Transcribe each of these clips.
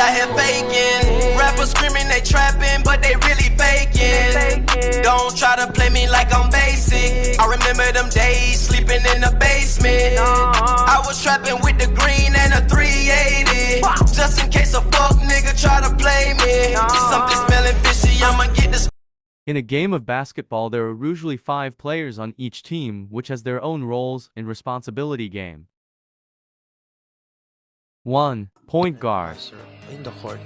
out here faking. Rappers screaming they trapping, but they really faking. Don't try to play me like I'm basic. I remember them days sleeping in the basement. I was trapping with the green and a 380. Just in case a fuck nigga try to play me. Something smelling fishy, I'ma get this. In a game of basketball, there are usually 5 players on each team, which has their own roles and responsibility game. 1. Point guard. In the court,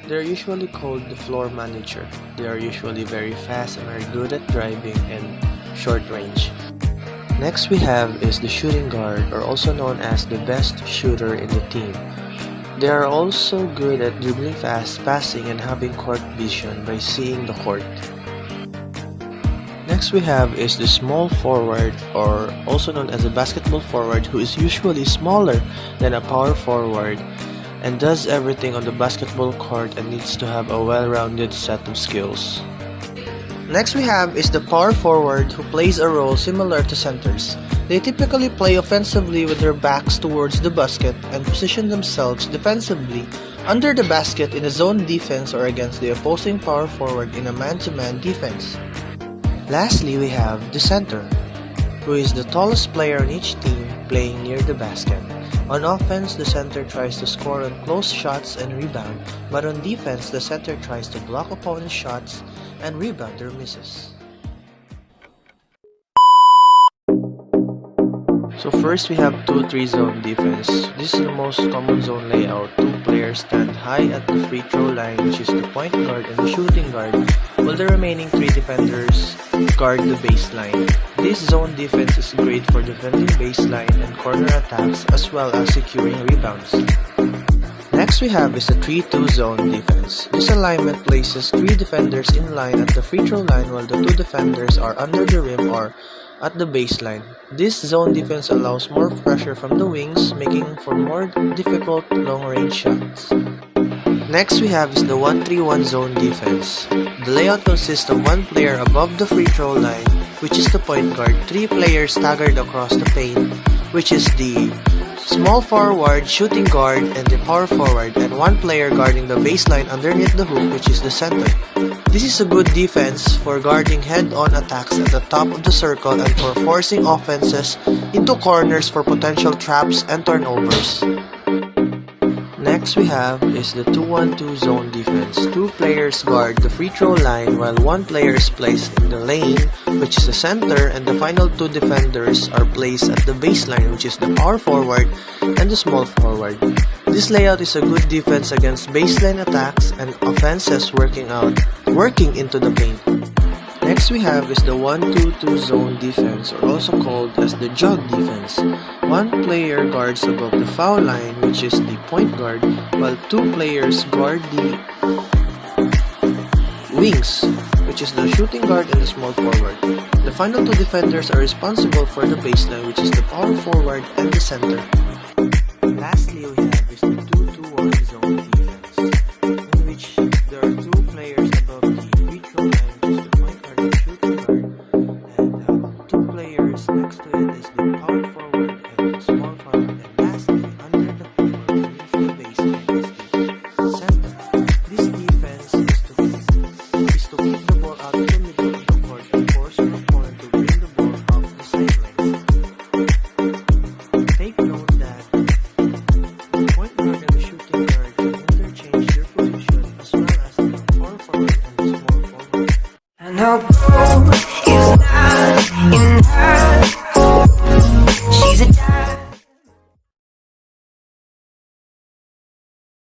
they are usually called the floor manager. They are usually very fast and are good at driving and short range. Next we have is the shooting guard, or also known as the best shooter in the team. They are also good at dribbling fast, passing, and having court vision by seeing the court. Next we have is the small forward, or also known as a basketball forward, who is usually smaller than a power forward and does everything on the basketball court and needs to have a well-rounded set of skills. Next we have is the power forward, who plays a role similar to centers. They typically play offensively with their backs towards the basket and position themselves defensively under the basket in a zone defense or against the opposing power forward in a man-to-man defense. Lastly, we have the center, who is the tallest player on each team playing near the basket. On offense, the center tries to score on close shots and rebound, but on defense, the center tries to block opponents' shots and rebound their misses. So first we have 2-3 zone defense. This is the most common zone layout. 2 players stand high at the free throw line, which is the point guard and the shooting guard, while the remaining 3 defenders guard the baseline. This zone defense is great for defending baseline and corner attacks as well as securing rebounds. Next we have is a 3-2 zone defense. This alignment places 3 defenders in line at the free throw line while the 2 defenders are under the rim or at the baseline. This zone defense allows more pressure from the wings, making for more difficult long-range shots. Next we have is the 1-3-1 zone defense. The layout consists of 1 player above the free throw line, which is the point guard, 3 players staggered across the paint, which is the small forward, shooting guard, and the power forward, and 1 player guarding the baseline underneath the hoop, which is the center. This is a good defense for guarding head-on attacks at the top of the circle and for forcing offenses into corners for potential traps and turnovers. Next we have is the 2-1-2 zone defense. 2 players guard the free throw line while 1 player is placed in the lane, which is the center, and the final 2 defenders are placed at the baseline, which is the power forward and the small forward. This layout is a good defense against baseline attacks and offenses working into the paint. Next we have is the 1-2-2 zone defense, or also called as the jug defense. 1 player guards above the foul line, which is the point guard, while 2 players guard the wings, which is the shooting guard and the small forward. The final 2 defenders are responsible for the baseline, which is the power forward and the center. Lastly, we have is the